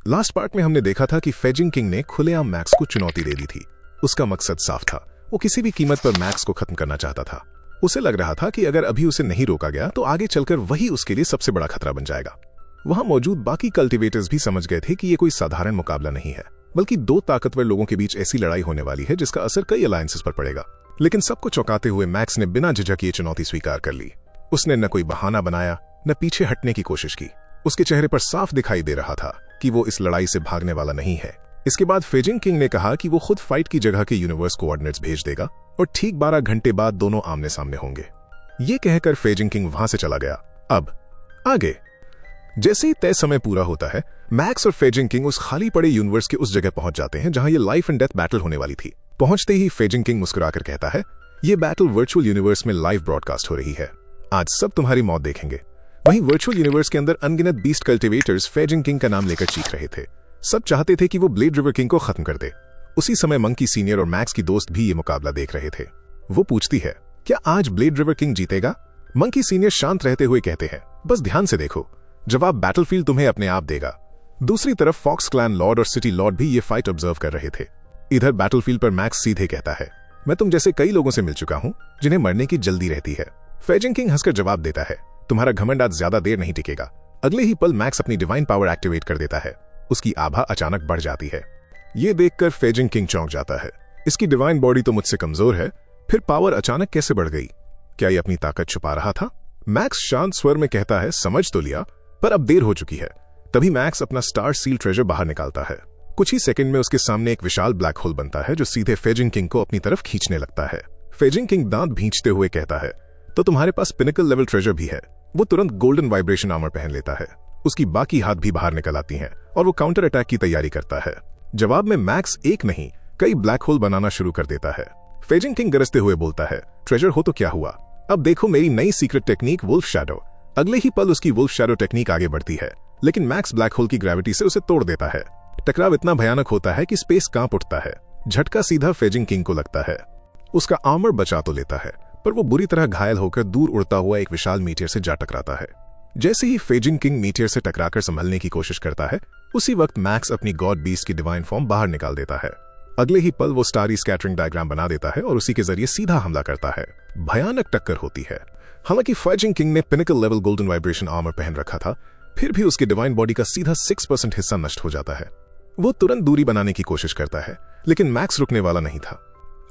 Last part में हमने देखा था कि फेजिंग किंग ने खुलेआम मैक्स को चुनौती दे दी थी। उसका मकसद साफ था, वो किसी भी कीमत पर मैक्स को खत्म करना चाहता था। उसे लग रहा था कि अगर अभी उसे नहीं रोका गया तो आगे चलकर वही उसके लिए सबसे बड़ा खतरा बन जाएगा। वहां मौजूद बाकी कल्टिवेटर्स भी समझ गए थे कि ये कोई साधारण मुकाबला नहीं है, बल्कि दो ताकतवर लोगों के बीच ऐसी लड़ाई होने वाली है जिसका असर कई अलायंसेस पर पड़ेगा। लेकिन सबको चौंकाते हुए मैक्स ने बिना झिझक ये चुनौती स्वीकार कर ली। उसने न कोई बहाना बनाया, न पीछे हटने की कोशिश की। उसके चेहरे पर साफ दिखाई दे रहा था कि वो इस लड़ाई से भागने वाला नहीं है। इसके बाद फेजिंग किंग ने कहा कि वो खुद फाइट की जगह के यूनिवर्स कोऑर्डिनेट्स भेज देगा और ठीक 12 घंटे बाद दोनों आमने सामने होंगे। ये कहकर फेजिंग किंग वहां से चला गया। अब आगे जैसे ही तय समय पूरा होता है, मैक्स और फेजिंग किंग उस खाली पड़े यूनिवर्स के उस जगह पहुंच जाते हैं जहां ये लाइफ एंड डेथ बैटल होने वाली थी। पहुंचते ही फेजिंग किंग मुस्कुराकर कहता है, ये बैटल वर्चुअल यूनिवर्स में लाइव ब्रॉडकास्ट हो रही है। आज सब तुम्हारी मौत देखेंगे। वहीं वर्चुअल यूनिवर्स के अंदर अनगिनत बीस्ट कल्टिवेटर्स फेजिंग किंग का नाम लेकर चीख रहे थे। सब चाहते थे कि वो ब्लेड रिवर किंग को खत्म कर दे। उसी समय मंकी सीनियर और मैक्स की दोस्त भी ये मुकाबला देख रहे थे। वो पूछती है, क्या आज ब्लेड रिवर किंग जीतेगा? मंकी सीनियर शांत रहते हुए कहते हैं, बस ध्यान से देखो, जवाब बैटलफील्ड तुम्हें अपने आप देगा। दूसरी तरफ फॉक्स क्लैन लॉर्ड और सिटी लॉर्ड भी ये फाइट ऑब्जर्व कर रहे थे। इधर बैटलफील्ड पर मैक्स सीधे कहता है, मैं तुम जैसे कई लोगों से मिल चुका हूं जिन्हें मरने की जल्दी रहती है। फेजिंग किंग हंसकर जवाब देता है, तुम्हारा घमंड आज ज्यादा देर नहीं टिकेगा। अगले ही पल मैक्स अपनी डिवाइन पावर एक्टिवेट कर देता है। उसकी आभा अचानक बढ़ जाती है। ये देखकर फेजिंग किंग चौंक जाता है। इसकी डिवाइन बॉडी तो मुझसे कमजोर है, फिर पावर अचानक कैसे बढ़ गई? क्या ये अपनी ताकत छुपा रहा था? मैक्स शांत स्वर में कहता है, समझ तो लिया, पर अब देर हो चुकी है। तभी मैक्स अपना स्टार सील ट्रेजर बाहर निकालता है। कुछ ही सेकंड में उसके सामने एक विशाल ब्लैक होल बनता है जो सीधे फेजिंग किंग को अपनी तरफ खींचने लगता है। फेजिंग किंग दांत भींचते हुए कहता है, तो तुम्हारे पास पिनिकल लेवल ट्रेजर भी है। वो तुरंत गोल्डन वाइब्रेशन आर्मर पहन लेता है। उसकी बाकी हाथ भी बाहर निकल आती हैं और वो काउंटर अटैक की तैयारी करता है। जवाब में मैक्स एक नहीं कई ब्लैक होल बनाना शुरू कर देता है। फेजिंग किंग गरजते हुए बोलता है, ट्रेजर हो तो क्या हुआ, अब देखो मेरी नई सीक्रेट टेक्निक वुल्फ शैडो। अगले ही पल उसकी वुल्फ शैडो टेक्निक आगे बढ़ती है, लेकिन मैक्स ब्लैक होल की ग्रेविटी से उसे तोड़ देता है। टकराव इतना भयानक होता है कि स्पेस कांप उठता है। झटका सीधा फेजिंग किंग को लगता है। उसका आर्मर बचा तो लेता है, पर वो बुरी तरह घायल होकर दूर उड़ता हुआ एक विशाल मीटियर से जा टकराता है। जैसे ही फेजिंग किंग मीटियर से टकराकर संभलने की कोशिश करता है, उसी वक्त मैक्स अपनी गॉड बीस्ट की डिवाइन फॉर्म बाहर निकाल देता है। अगले ही पल वो स्टारी स्कैटरिंग डायग्राम बना देता है और उसी के जरिए सीधा हमला करता है। भयानक टक्कर होती है। हालांकि फेजिंग किंग ने pinnacle level golden vibration armour पहन रखा था, फिर भी उसकी डिवाइन बॉडी का सीधा 6% हिस्सा नष्ट हो जाता है। वो तुरंत दूरी बनाने की कोशिश करता है, लेकिन मैक्स रुकने वाला नहीं था।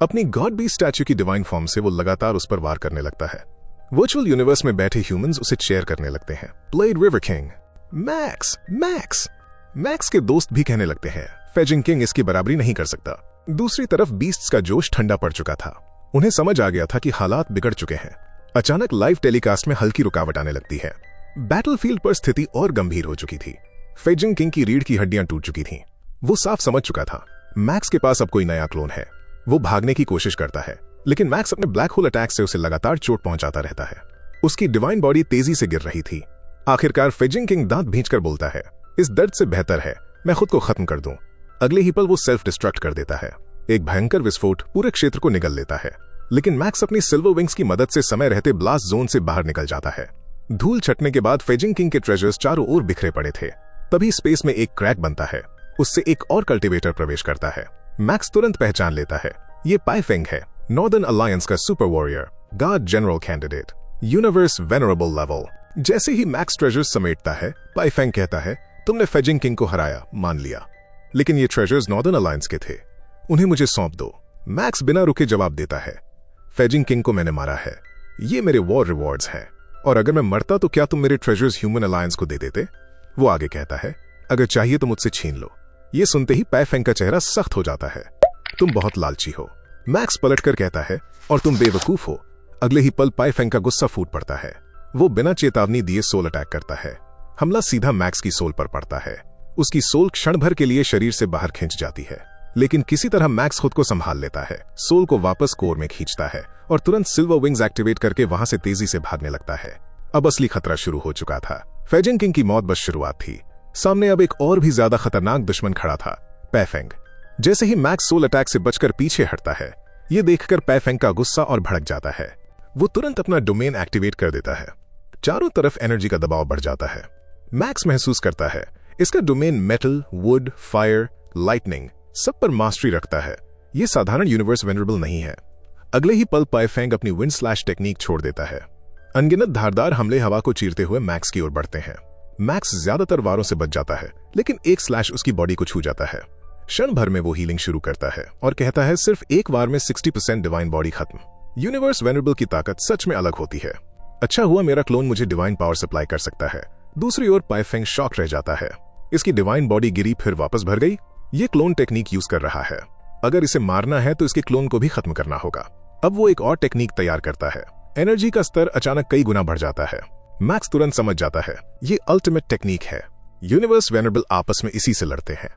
अपनी गॉड बीस्ट स्टैच्यू की डिवाइन फॉर्म से वो लगातार उस पर वार करने लगता है। वर्चुअल यूनिवर्स में बैठे ह्यूमंस उसे चेयर करने लगते हैं, blade river king, max max. Max के दोस्त भी कहने लगते हैं, फेजिंग किंग इसकी बराबरी नहीं कर सकता। दूसरी तरफ बीस्ट्स का जोश ठंडा पड़ चुका था। उन्हें समझ आ गया था कि हालात बिगड़ चुके हैं। अचानक लाइव टेलीकास्ट में हल्की रुकावट आने लगती है। बैटलफील्ड पर स्थिति और गंभीर हो चुकी थी। फेजिंग किंग की रीढ़ की हड्डियां टूट चुकी थीं। वो साफ समझ चुका था, मैक्स के पास अब कोई नया क्लोन है। वो भागने की कोशिश करता है, लेकिन मैक्स अपने ब्लैक होल अटैक से उसे लगातार चोट पहुंचाता रहता है। उसकी डिवाइन बॉडी तेजी से गिर रही थी। आखिरकार फेजिंग किंग दांत भींचकर बोलता है, इस दर्द से बेहतर है मैं खुद को खत्म कर दूं। अगले ही पल वो सेल्फ डिस्ट्रक्ट कर देता है। एक भयंकर विस्फोट पूरे क्षेत्र को निगल लेता है, लेकिन मैक्स अपनी सिल्वर विंग्स की मदद से समय रहते ब्लास्ट जोन से बाहर निकल जाता है। धूल छटने के बाद फेजिंग किंग के ट्रेजर्स चारों ओर बिखरे पड़े थे। तभी स्पेस में एक क्रैक बनता है। उससे एक और कल्टिवेटर प्रवेश करता है। मैक्स तुरंत पहचान लेता है, ये पाइफेंग है, नॉर्दर्न अलायंस का super warrior, God general candidate, universe venerable level. जैसे ही मैक्स ट्रेजर्स समेटता है, पाइफेंग कहता है, तुमने फेजिंग किंग को हराया, मान लिया, लेकिन ये ट्रेजर्स नॉर्दर्न अलायंस के थे, उन्हें मुझे सौंप दो। मैक्स बिना रुके जवाब देता है, फेजिंग किंग को मैंने मारा है, ये मेरे वॉर रिवॉर्ड्स हैं, और अगर मैं मरता तो क्या तुम मेरे ट्रेजर्स ह्यूमन अलायंस को दे देते? वो आगे कहता है, अगर चाहिए तो मुझसे छीन लो। ये सुनते ही पाइफेंग का चेहरा सख्त हो जाता है, तुम बहुत लालची हो। मैक्स पलटकर कहता है, और तुम बेवकूफ हो। अगले ही पल पाइफेंग का गुस्सा फूट पड़ता है। वो बिना चेतावनी दिए सोल अटैक करता है। हमला सीधा मैक्स की सोल पर पड़ता है। उसकी सोल क्षण भर के लिए शरीर से बाहर खिंच जाती है, लेकिन किसी तरह मैक्स खुद को संभाल लेता है, सोल को वापस कोर में खींचता है और तुरंत सिल्वर विंग्स एक्टिवेट करके वहां से तेजी से भागने लगता है। अब असली खतरा शुरू हो चुका था। फेजिंग किंग की मौत बस शुरुआत थी। सामने अब एक और भी ज्यादा खतरनाक दुश्मन खड़ा था, पाइफेंग। जैसे ही मैक्स सोल अटैक से बचकर पीछे हटता है, ये देखकर पाइफेंग का गुस्सा और भड़क जाता है। वो तुरंत अपना डोमेन एक्टिवेट कर देता है। चारों तरफ एनर्जी का दबाव बढ़ जाता है। मैक्स महसूस करता है इसका domain metal, would, fire, lightning सब पर मास्टरी रखता है। ये साधारण यूनिवर्स वेनरेबल नहीं है। अगले ही पल पाइफेंग अपनी विंड स्लैश टेक्निक छोड़ देता है। अनगिनत धारदार हमले हवा को चीरते हुए मैक्स की ओर बढ़ते हैं। मैक्स ज्यादातर वारों से बच जाता है, लेकिन एक स्लैश उसकी बॉडी को छू जाता है। क्षण भर में वो हीलिंग शुरू करता है और कहता है सिर्फ एक वार में 60% डिवाइन बॉडी खत्म। यूनिवर्स वेनरेबल की ताकत सच में अलग होती है। अच्छा हुआ मेरा क्लोन मुझे डिवाइन पावर सप्लाई कर सकता है। दूसरी ओर पाइफेंग शॉक रह जाता है। इसकी डिवाइन बॉडी गिरी फिर वापस भर गई। ये क्लोन टेक्निक यूज कर रहा है। अगर इसे मारना है तो इसके क्लोन को भी खत्म करना होगा। अब वो एक और टेक्निक तैयार करता है। एनर्जी का स्तर अचानक कई गुना बढ़ जाता है। मैक्स तुरंत समझ जाता है ये अल्टीमेट टेक्निक है। यूनिवर्स वेनरेबल आपस में इसी से लड़ते हैं।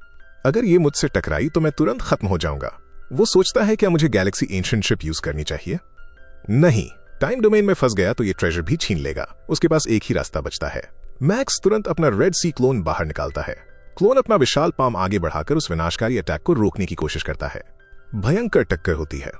अगर ये मुझसे टकराई तो मैं तुरंत खत्म हो जाऊंगा। वो सोचता है क्या मुझे गैलेक्सी एंशिएंट शिप यूज करनी चाहिए? नहीं, टाइम डोमेन में फंस गया तो ये ट्रेजर भी छीन लेगा। उसके पास एक ही रास्ता बचता है। मैक्स तुरंत अपना रेड सी क्लोन बाहर निकालता है। क्लोन अपना विशाल पाम आगे बढ़ाकर उस विनाशकारी अटैक को रोकने की कोशिश करता है। भयंकर टक्कर होती है।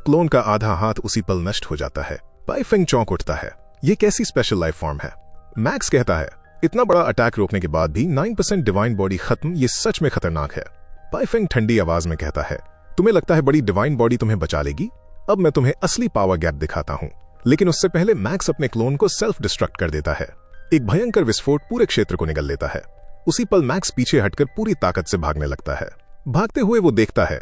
क्लोन का आधा हाथ उसी पल नष्ट हो जाता है। पाइफेंग चौंक उठता है। ये कैसी स्पेशल लाइफ फॉर्म है? मैक्स कहता है इतना बड़ा अटैक रोकने के बाद भी 9% डिवाइन बॉडी खत्म, ये सच में खतरनाक है। पाइफेंग ठंडी आवाज में कहता है तुम्हें लगता है बड़ी डिवाइन बॉडी तुम्हें बचा लेगी? अब मैं तुम्हें असली पावर गैप दिखाता हूं। लेकिन उससे पहले मैक्स अपने क्लोन को सेल्फ डिस्ट्रक्ट कर देता है। एक भयंकर विस्फोट पूरे क्षेत्र को निगल लेता है। उसी पल मैक्स पीछे हटकर पूरी ताकत से भागने लगता है। भागते हुए वो देखता है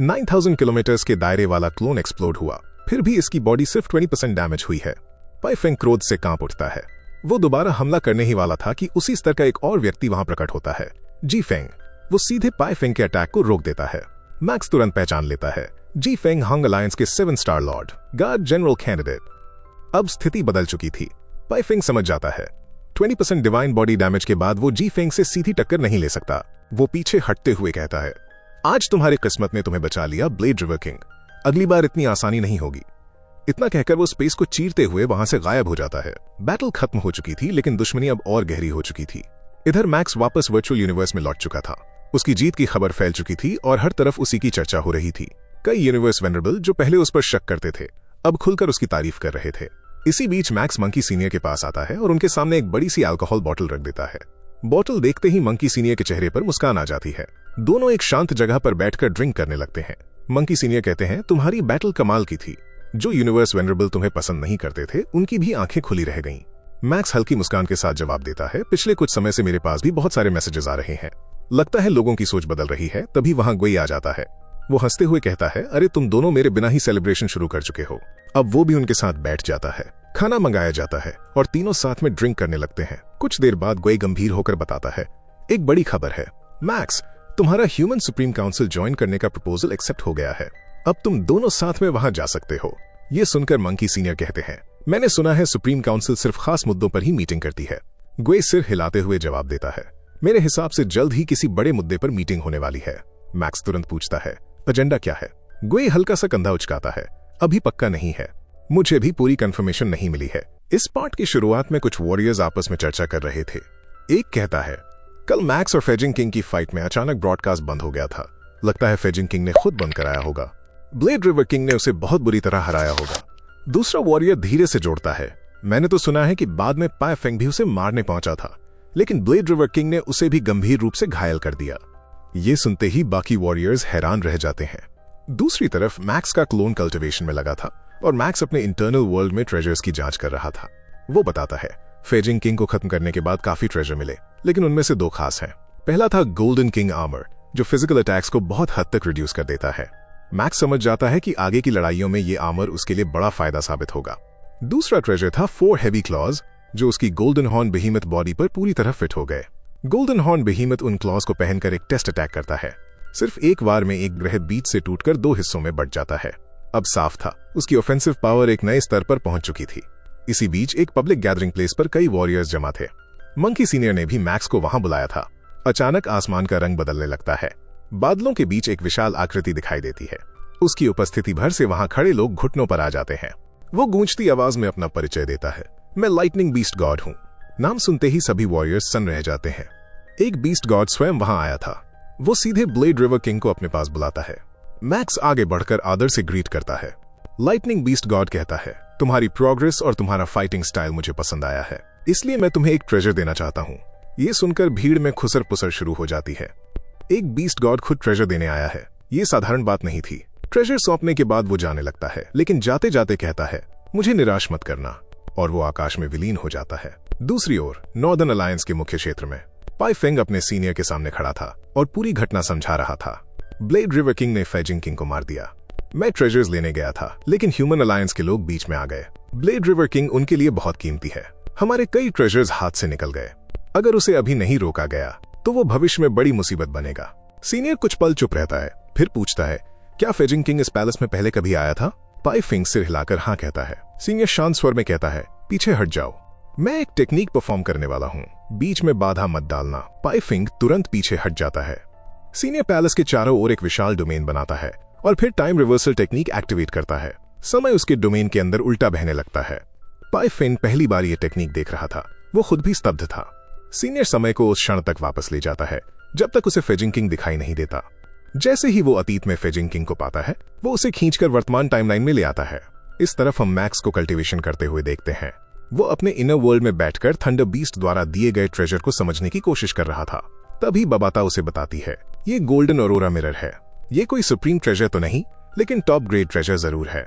9000 किलोमीटर के दायरे वाला क्लोन एक्सप्लोड हुआ, फिर भी इसकी बॉडी सिर्फ 20% डैमेज हुई है। पाइफेंग क्रोध से कांप उठता है। वो दोबारा हमला करने ही वाला था कि उसी स्तर का एक और व्यक्ति वहां प्रकट होता है, जी फेंग। वो सीधे पाइफेंग के अटैक को रोक देता है। मैक्स तुरंत पहचान लेता है जी फेंग हंग अलायंस के 7 star Lord, guard general candidate. अब स्थिति बदल चुकी थी। पाइफेंग समझ जाता है 20% डिवाइन बॉडी डैमेज के बाद वो जी फेंग से सीधी टक्कर नहीं ले सकता। वो पीछे हटते हुए कहता है आज तुम्हारी किस्मत ने तुम्हें बचा लिया ब्लेड रिवर किंग, अगली बार इतनी आसानी नहीं होगी। इतना कहकर वो स्पेस को चीरते हुए वहां से गायब हो जाता है। बैटल खत्म हो चुकी थी, लेकिन दुश्मनी अब और गहरी हो चुकी थी। इधर मैक्स वापस वर्चुअल यूनिवर्स में लौट चुका था। उसकी जीत की खबर फैल चुकी थी और हर तरफ उसी की चर्चा हो रही थी। कई यूनिवर्स वेनरेबल जो पहले उस पर शक करते थे अब खुलकर उसकी तारीफ कर रहे थे। इसी बीच मैक्स मंकी सीनियर के पास आता है और उनके सामने एक बड़ी सी अल्कोहल बोतल रख देता है। बोतल देखते ही मंकी सीनियर के चेहरे पर मुस्कान आ जाती है। दोनों एक शांत जगह पर बैठकर ड्रिंक करने लगते हैं। मंकी सीनियर कहते हैं तुम्हारी बैटल कमाल की थी। जो यूनिवर्स वेनरेबल तुम्हें पसंद नहीं करते थे उनकी भी आंखें खुली रह गईं। मैक्स हल्की मुस्कान के साथ जवाब देता है पिछले कुछ समय से मेरे पास भी बहुत सारे मैसेजेस आ रहे हैं। लगता है लोगों की सोच बदल रही है। तभी वहां गोई आ जाता है। वो हंसते हुए कहता है अरे तुम दोनों मेरे बिना ही सेलिब्रेशन शुरू कर चुके हो। अब वो भी उनके साथ बैठ जाता है। खाना मंगाया जाता है और तीनों साथ में ड्रिंक करने लगते हैं। कुछ देर बाद गोई गंभीर होकर बताता है एक बड़ी खबर है मैक्स, तुम्हारा ह्यूमन सुप्रीम काउंसिल ज्वाइन करने का प्रपोजल एक्सेप्ट हो गया है। अब तुम दोनों साथ में वहां जा सकते हो। ये सुनकर मंकी सीनियर कहते हैं मैंने सुना है सुप्रीम काउंसिल सिर्फ खास मुद्दों पर ही मीटिंग करती है। गोई सिर हिलाते हुए जवाब देता है मेरे हिसाब से जल्द ही किसी बड़े मुद्दे पर मीटिंग होने वाली है। मैक्स तुरंत पूछता है एजेंडा क्या है? गोई हल्का सा कंधा उचकाता है अभी पक्का नहीं है, मुझे भी पूरी कंफर्मेशन नहीं मिली है। इस पार्ट की शुरुआत में कुछ वॉरियर्स आपस में चर्चा कर रहे थे। एक कहता है कल मैक्स और फेजिंग किंग की फाइट में अचानक ब्रॉडकास्ट बंद हो गया था। लगता है फेजिंग किंग ने खुद बंद कराया होगा। ब्लेड रिवर किंग ने उसे बहुत बुरी तरह हराया होगा। दूसरा वॉरियर धीरे से जोड़ता है मैंने तो सुना है कि बाद में पाइफेंग भी उसे मारने पहुंचा था, लेकिन ब्लेड रिवर किंग ने उसे भी गंभीर रूप से घायल कर दिया। ये सुनते ही बाकी वॉरियर्स हैरान रह जाते हैं। दूसरी तरफ मैक्स का क्लोन कल्टिवेशन में लगा था और मैक्स अपने इंटरनल वर्ल्ड में ट्रेजर्स की जांच कर रहा था। वो बताता है फेजिंग किंग को खत्म करने के बाद काफी ट्रेजर मिले, लेकिन उनमें से 2 खास हैं। पहला था गोल्डन किंग आर्मर, जो फिजिकल अटैक्स को बहुत हद तक रिड्यूस कर देता है। मैक्स समझ जाता है कि आगे की लड़ाइयों में ये आर्मर उसके लिए बड़ा फायदा साबित होगा। दूसरा ट्रेजर था 4 हेवी क्लॉज, जो उसकी गोल्डन हॉर्न बेहीमत बॉडी पर पूरी तरह फिट हो गए। गोल्डन हॉर्न बेहीमत उन क्लॉज को पहनकर एक टेस्ट अटैक करता है। सिर्फ एक बार में एक ग्रह बीच से टूटकर 2 हिस्सों में बंट जाता है। अब साफ था उसकी ऑफेंसिव पावर एक नए स्तर पर पहुंच चुकी थी। इसी बीच एक पब्लिक गैदरिंग प्लेस पर कई वॉरियर्स जमा थे। मंकी सीनियर ने भी मैक्स को वहां बुलाया था। अचानक आसमान का रंग बदलने लगता है। बादलों के बीच एक विशाल आकृति दिखाई देती है। उसकी उपस्थिति भर से वहां खड़े लोग घुटनों पर आ जाते हैं। वो गूंजती आवाज में अपना परिचय देता है मैं लाइटनिंग बीस्ट गॉड हूं। नाम सुनते ही सभी वॉरियर्स सन्न रह जाते हैं। एक बीस्ट गॉड स्वयं वहां आया था। वो सीधे ब्लेड रिवर किंग को अपने पास बुलाता है। मैक्स आगे बढ़कर आदर से ग्रीट करता है। लाइटनिंग बीस्ट गॉड कहता है तुम्हारी प्रोग्रेस और तुम्हारा फाइटिंग स्टाइल मुझे पसंद आया है, इसलिए मैं तुम्हें एक ट्रेजर देना चाहता हूँ। ये सुनकर भीड़ में खुसर पुसर शुरू हो जाती है। एक बीस्ट गॉड खुद ट्रेजर देने आया है, ये साधारण बात नहीं थी। ट्रेजर सौंपने के बाद वो जाने लगता है, लेकिन जाते जाते कहता है, मुझे निराश मत करना, और वो आकाश में विलीन हो जाता है। दूसरी ओर नॉर्दर्न अलायंस के मुख्य क्षेत्र में पाई फेंग अपने सीनियर के सामने खड़ा था और पूरी घटना समझा रहा था। ब्लेड रिवर किंग ने फेजिंग किंग को मार दिया। मैं ट्रेजर्स लेने गया था, लेकिन ह्यूमन अलायंस के लोग बीच में आ गए। ब्लेड रिवर किंग उनके लिए बहुत कीमती है। हमारे कई ट्रेजर्स हाथ से निकल गए। अगर उसे अभी नहीं रोका गया तो वो भविष्य में बड़ी मुसीबत बनेगा। सीनियर कुछ पल चुप रहता है, फिर पूछता है, क्या फेजिंग किंग इस पैलेस में पहले कभी आया था? पाई फेंग सिर हिलाकर हाँ कहता है। सीनियर शांत स्वर में कहता है, पीछे हट जाओ, मैं एक टेक्निक परफॉर्म करने वाला हूँ, बीच में बाधा मत डालना। पाई फेंग तुरंत पीछे हट जाता है। सीनियर पैलेस के चारों ओर एक विशाल डोमेन बनाता है और फिर टाइम रिवर्सल टेक्निक एक्टिवेट करता है। समय उसके डोमेन के अंदर उल्टा बहने लगता है। पाई फेंग पहली बार ये टेक्निक देख रहा था, वो खुद भी स्तब्ध था। सीनियर समय को उस क्षण तक वापस ले जाता है जब तक उसे फेजिंग किंग दिखाई नहीं देता। जैसे ही वो अतीत में फेजिंग किंग को पाता है, वो उसे खींचकर वर्तमान टाइमलाइन में ले आता है। इस तरफ हम मैक्स को कल्टीवेशन करते हुए देखते हैं। वो अपने इनर वर्ल्ड में बैठकर थंडर बीस्ट द्वारा दिए गए ट्रेजर को समझने की कोशिश कर रहा था। तभी बबाता उसे बताती है, ये गोल्डन ऑरोरा मिरर है। ये कोई सुप्रीम ट्रेजर तो नहीं, लेकिन टॉप ग्रेड ट्रेजर जरूर है।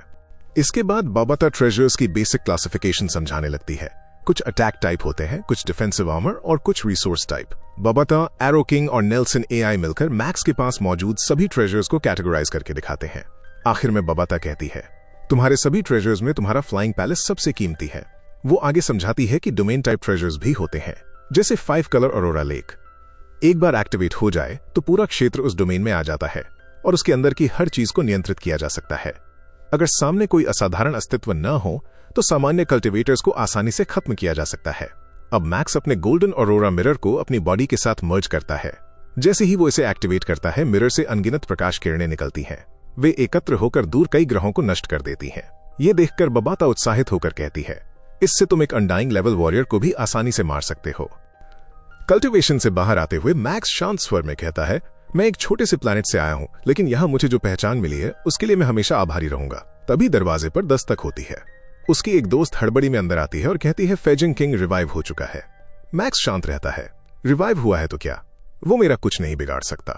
इसके बाद बबाता ट्रेजर्स की बेसिक क्लासिफिकेशन समझाने लगती है। कुछ अटैक टाइप होते हैं, कुछ डिफेंसिव आर्मर और कुछ रिसोर्स टाइप। बबाता, एरो किंग और नेल्सन एआई मिलकर मैक्स के पास मौजूद सभी ट्रेजर्स को कैटेगराइज करके दिखाते हैं। आखिर में बबाता कहती है, तुम्हारे सभी ट्रेजर्स में तुम्हारा फ्लाइंग पैलेस सबसे कीमती है। वो आगे समझाती है कि डोमेन टाइप ट्रेजर्स भी होते हैं, जैसे 5 कलर ऑरोरा लेक। एक बार एक्टिवेट हो जाए तो पूरा क्षेत्र उस डोमेन में आ जाता है और उसके अंदर की हर चीज को नियंत्रित किया जा सकता है। अगर सामने कोई असाधारण अस्तित्व न हो तो सामान्य कल्टिवेटर्स को आसानी से खत्म किया जा सकता है। अब मैक्स अपने गोल्डन ऑरोरा मिरर को अपनी बॉडी के साथ मर्ज करता है। जैसे ही वो इसे एक्टिवेट करता है, मिरर से अनगिनत प्रकाश किरणें निकलती हैं। वे एकत्र होकर दूर कई ग्रहों को नष्ट कर देती हैं। ये देखकर बबाता उत्साहित होकर कहती है, इससे तुम एक अनडाइंग लेवल वॉरियर को भी आसानी से मार सकते हो। कल्टिवेशन से बाहर आते हुए मैक्स शांत स्वर में कहता है, मैं एक छोटे से प्लैनेट से आया हूं, लेकिन यहाँ मुझे जो पहचान मिली है उसके लिए मैं हमेशा आभारी रहूंगा। तभी दरवाजे पर दस्तक होती है। उसकी एक दोस्त हड़बड़ी में अंदर आती है और कहती है, फेजिंग किंग रिवाइव हो चुका है। मैक्स शांत रहता है, रिवाइव हुआ है तो क्या, वो मेरा कुछ नहीं बिगाड़ सकता।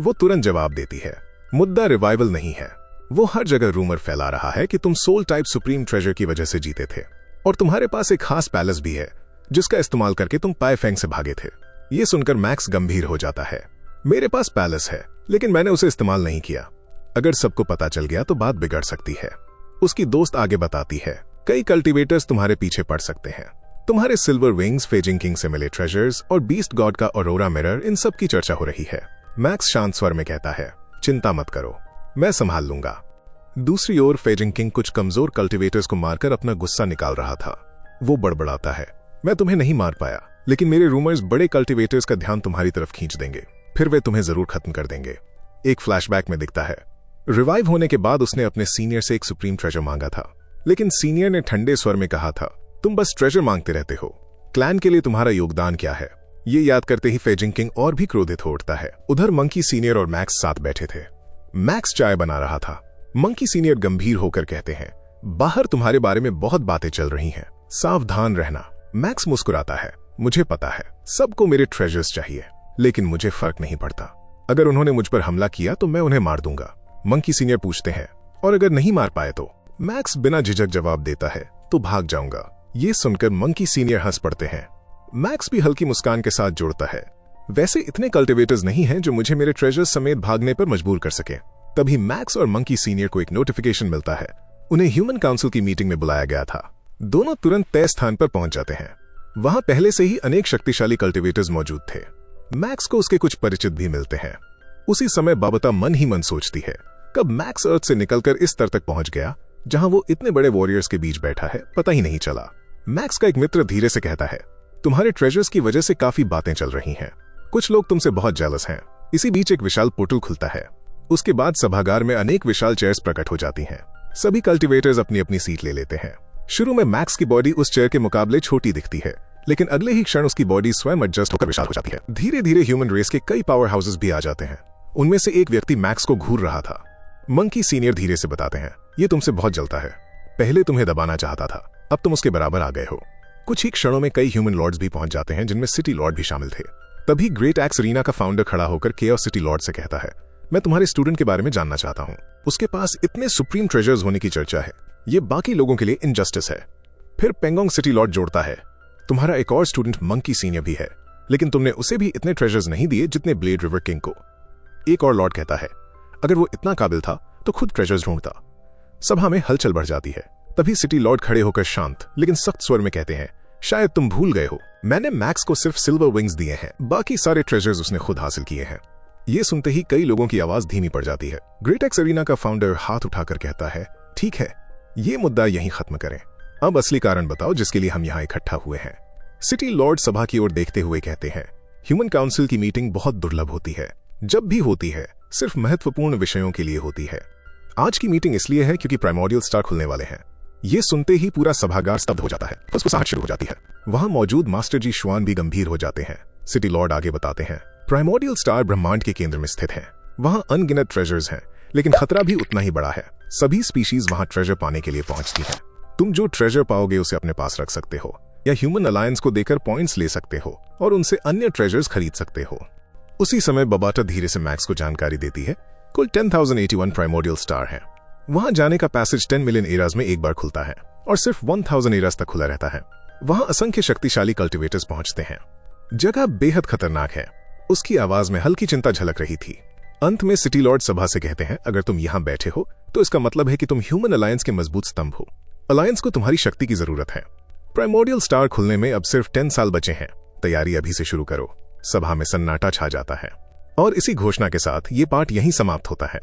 वो तुरंत जवाब देती है, मुद्दा रिवाइवल नहीं है, वो हर जगह रूमर फैला रहा है कि तुम सोल टाइप सुप्रीम ट्रेजर की वजह से जीते थे और तुम्हारे पास एक खास पैलेस भी है जिसका इस्तेमाल करके तुम पाई फेंग से भागे थे। ये सुनकर मैक्स गंभीर हो जाता है। मेरे पास पैलेस है, लेकिन मैंने उसे इस्तेमाल नहीं किया। अगर सबको पता चल गया तो बात बिगड़ सकती है। उसकी दोस्त आगे बताती है, कई कल्टीवेटर्स तुम्हारे पीछे पड़ सकते हैं। तुम्हारे सिल्वर विंग्स, फेजिंग किंग से मिले ट्रेजर्स और बीस्ट गॉड का ऑरोरा मिरर, इन सब की चर्चा हो रही है। मैक्स शांत स्वर में कहता है, चिंता मत करो, मैं संभाल लूंगा। दूसरी ओर फेजिंग किंग कुछ कमजोर कल्टीवेटर्स को मारकर अपना गुस्सा निकाल रहा था। वो बड़बड़ाता है, मैं तुम्हें नहीं मार पाया, लेकिन मेरे रूमर्स बड़े कल्टीवेटर्स का ध्यान तुम्हारी तरफ खींच देंगे, फिर वे तुम्हें जरूर खत्म कर देंगे। एक फ्लैशबैक में दिखता है, रिवाइव होने के बाद उसने अपने सीनियर से एक सुप्रीम ट्रेजर मांगा था, लेकिन सीनियर ने ठंडे स्वर में कहा था, तुम बस ट्रेजर मांगते रहते हो, क्लैन के लिए तुम्हारा योगदान क्या है। ये याद करते ही फेजिंग किंग और भी क्रोधित हो उठता है। उधर मंकी सीनियर और मैक्स साथ बैठे थे। मैक्स चाय बना रहा था। मंकी सीनियर गंभीर होकर कहते हैं, बाहर तुम्हारे बारे में बहुत बातें चल रही हैं, सावधान रहना। मैक्स मुस्कुराता है, मुझे पता है सबको मेरे ट्रेजर्स चाहिए, लेकिन मुझे फर्क नहीं पड़ता। अगर उन्होंने मुझ पर हमला किया तो मैं उन्हें मार दूंगा। मंकी सीनियर पूछते हैं, और अगर नहीं मार पाए तो? मैक्स बिना झिझक जवाब देता है, तो भाग जाऊंगा। ये सुनकर मंकी सीनियर हंस पड़ते हैं। मैक्स भी हल्की मुस्कान के साथ जोड़ता है, वैसे इतने कल्टिवेटर्स नहीं हैं जो मुझे मेरे ट्रेजर्स समेत भागने पर मजबूर कर सके। तभी मैक्स और मंकी सीनियर को एक नोटिफिकेशन मिलता है। उन्हें ह्यूमन काउंसिल की मीटिंग में बुलाया गया था। दोनों तुरंत तय स्थान पर पहुंच जाते हैं। वहां पहले से ही अनेक शक्तिशाली कल्टिवेटर्स मौजूद थे। मैक्स को उसके कुछ परिचित भी मिलते हैं। उसी समय बबाता मन ही मन सोचती है, कब मैक्स अर्थ से निकलकर इस स्तर तक पहुंच गया जहां वो इतने बड़े वॉरियर्स के बीच बैठा है, पता ही नहीं चला। मैक्स का एक मित्र धीरे से कहता है, तुम्हारे ट्रेजर्स की वजह से काफी बातें चल रही हैं। कुछ लोग तुमसे बहुत जेलस हैं। इसी बीच एक विशाल पोर्टल खुलता है। उसके बाद सभागार में अनेक विशाल चेयर्स प्रकट हो जाती हैं। सभी कल्टिवेटर्स अपनी अपनी सीट ले लेते हैं। शुरू में मैक्स की बॉडी उस चेयर के मुकाबले छोटी दिखती है, लेकिन अगले ही क्षण उसकी बॉडी स्वयं एडजस्ट होकर विशाल हो जाती है। धीरे धीरे ह्यूमन रेस के कई पावर हाउसेस भी आ जाते हैं। उनमें से एक व्यक्ति मैक्स को घूर रहा था। मंकी सीनियर धीरे से बताते हैं, ये तुमसे बहुत जलता है। पहले तुम्हें दबाना चाहता था, अब तुम उसके बराबर आ गए हो। कुछ ही क्षणों में कई ह्यूमन लॉर्ड्स भी पहुंच जाते हैं, जिनमें सिटी लॉर्ड भी शामिल थे। तभी ग्रेट एक्स अरीना का फाउंडर खड़ा होकर केओस सिटी लॉर्ड से कहता है, मैं तुम्हारे स्टूडेंट के बारे में जानना चाहता हूं। उसके पास इतने सुप्रीम ट्रेजर्स होने की चर्चा है, ये बाकी लोगों के लिए इनजस्टिस है। फिर पेंगोंग सिटी लॉर्ड जोड़ता है, तुम्हारा एक और स्टूडेंट मंकी सीनियर भी है, लेकिन तुमने उसे भी इतने ट्रेजर्स नहीं दिए जितने ब्लेड रिवर किंग को। एक और लॉर्ड कहता है, अगर वो इतना काबिल था तो खुद ट्रेजर्स ढूंढता। सभा में हलचल बढ़ जाती है। तभी सिटी लॉर्ड खड़े होकर शांत लेकिन सख्त स्वर में कहते हैं, शायद तुम भूल गए हो, मैंने मैक्स को सिर्फ सिल्वर विंग्स दिए हैं, बाकी सारे ट्रेजर्स उसने खुद हासिल किए हैं। ये सुनते ही कई लोगों की आवाज धीमी पड़ जाती है। ग्रेट एक्स अरीना का फाउंडर हाथ उठाकर कहता है, ठीक है, ये मुद्दा यहीं खत्म करें। अब असली कारण बताओ जिसके लिए हम यहाँ इकट्ठा हुए हैं। सिटी लॉर्ड सभा की ओर देखते हुए कहते हैं, ह्यूमन काउंसिल की मीटिंग बहुत दुर्लभ होती है। जब भी होती है सिर्फ महत्वपूर्ण विषयों के लिए होती है। आज की मीटिंग इसलिए है क्योंकि प्राइमोर्डियल स्टार खुलने वाले हैं। ये सुनते ही पूरा सभागार स्तब्ध हो जाता है, फुसफुसाहट शुरू हो जाती है। वहां मौजूद मास्टर जी शुआन भी गंभीर हो जाते हैं। सिटी लॉर्ड आगे बताते हैं, प्राइमोर्डियल स्टार ब्रह्मांड के केंद्र में स्थित है। वहां अनगिनत ट्रेजर्स हैं, लेकिन खतरा भी उतना ही बड़ा है। सभी स्पीशीज वहां ट्रेजर पाने के लिए पहुंचती हैं। तुम जो ट्रेजर पाओगे उसे अपने पास रख सकते हो या ह्यूमन अलायंस को देकर पॉइंट्स ले सकते हो और उनसे अन्य ट्रेजर्स खरीद सकते हो। उसी समय बबाटा धीरे से मैक्स को जानकारी देती है, कुल 10,081 प्राइमोर्डियल स्टार हैं। वहां जाने का पैसेज 10 मिलियन एराज में एक बार खुलता है और सिर्फ 1000 एराज तक खुला रहता है। वहां असंख्य शक्तिशाली कल्टिवेटर्स पहुंचते हैं। जगह बेहद खतरनाक है। उसकी आवाज में हल्की चिंता झलक रही थी। अंत में सिटी लॉर्ड सभा से कहते हैं, अगर तुम यहां बैठे हो तो इसका मतलब है कि तुम ह्यूमन अलायंस के मजबूत स्तंभ हो। अलायंस को तुम्हारी शक्ति की जरूरत है। प्राइमोर्डियल स्टार खुलने में अब सिर्फ 10 साल बचे हैं। तैयारी अभी से शुरू करो। सभा में सन्नाटा छा जाता है और इसी घोषणा के साथ ये पाठ यहीं समाप्त होता है।